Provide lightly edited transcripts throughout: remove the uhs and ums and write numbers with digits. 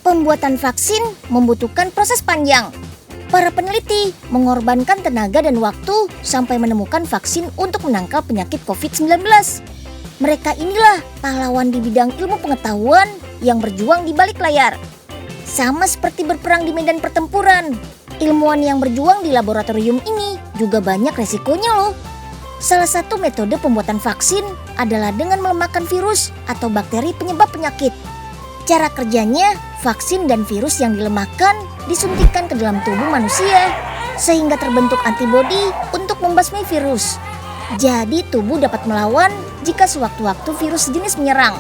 Pembuatan vaksin membutuhkan proses panjang. Para peneliti mengorbankan tenaga dan waktu sampai menemukan vaksin untuk menangkal penyakit COVID-19. Mereka inilah pahlawan di bidang ilmu pengetahuan yang berjuang di balik layar. Sama seperti berperang di medan pertempuran, ilmuwan yang berjuang di laboratorium ini juga banyak resikonya loh. Salah satu metode pembuatan vaksin adalah dengan melemahkan virus atau bakteri penyebab penyakit. Cara kerjanya, vaksin dan virus yang dilemahkan disuntikkan ke dalam tubuh manusia sehingga terbentuk antibodi untuk membasmi virus. Jadi tubuh dapat melawan jika sewaktu-waktu virus sejenis menyerang.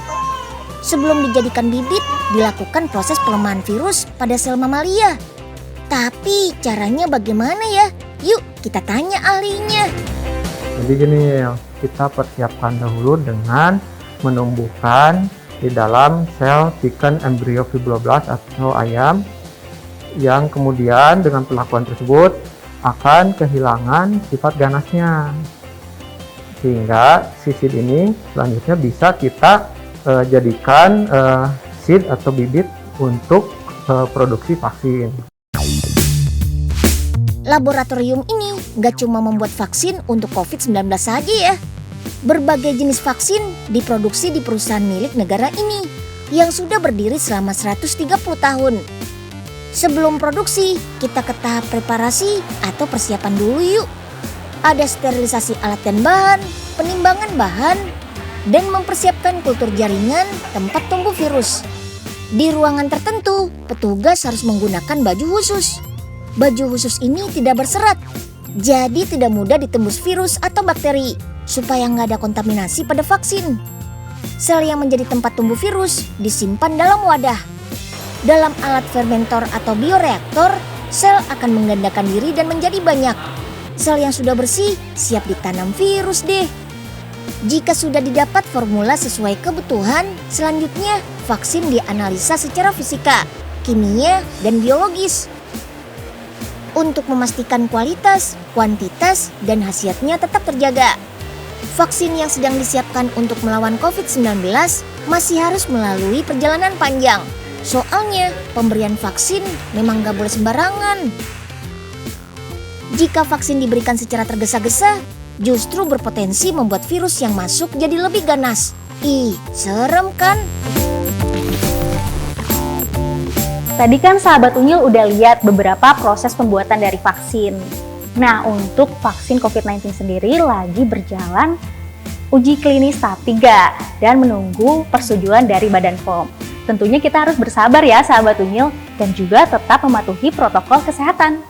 Sebelum dijadikan bibit, dilakukan proses pelemahan virus pada sel mamalia. Tapi caranya bagaimana ya? Yuk kita tanya ahlinya. Jadi gini, kita persiapkan dahulu dengan menumbuhkan di dalam sel chicken embryo fibroblast atau ayam, yang kemudian dengan perlakuan tersebut akan kehilangan sifat ganasnya, sehingga si seed ini selanjutnya bisa kita jadikan seed atau bibit untuk produksi vaksin. Laboratorium ini nggak cuma membuat vaksin untuk COVID-19 saja ya. Berbagai jenis vaksin diproduksi di perusahaan milik negara ini yang sudah berdiri selama 130 tahun. Sebelum produksi, kita ke tahap preparasi atau persiapan dulu yuk. Ada sterilisasi alat dan bahan, penimbangan bahan, dan mempersiapkan kultur jaringan tempat tumbuh virus. Di ruangan tertentu, petugas harus menggunakan baju khusus. Baju khusus ini tidak berserat, jadi tidak mudah ditembus virus atau bakteri, supaya nggak ada kontaminasi pada vaksin. Sel yang menjadi tempat tumbuh virus disimpan dalam wadah. Dalam alat fermentor atau bioreaktor, sel akan menggandakan diri dan menjadi banyak. Sel yang sudah bersih siap ditanam virus deh. Jika sudah didapat formula sesuai kebutuhan, selanjutnya vaksin dianalisa secara fisika, kimia, dan biologis. Untuk memastikan kualitas, kuantitas, dan khasiatnya tetap terjaga. Vaksin yang sedang disiapkan untuk melawan COVID-19 masih harus melalui perjalanan panjang. Soalnya pemberian vaksin memang gak boleh sembarangan. Jika vaksin diberikan secara tergesa-gesa, justru berpotensi membuat virus yang masuk jadi lebih ganas. Ih, serem kan? Tadi kan sahabat Unyil udah lihat beberapa proses pembuatan dari vaksin. Nah, untuk vaksin COVID-19 sendiri lagi berjalan uji klinis tahap 3 dan menunggu persetujuan dari Badan POM. Tentunya kita harus bersabar ya sahabat Unyil dan juga tetap mematuhi protokol kesehatan.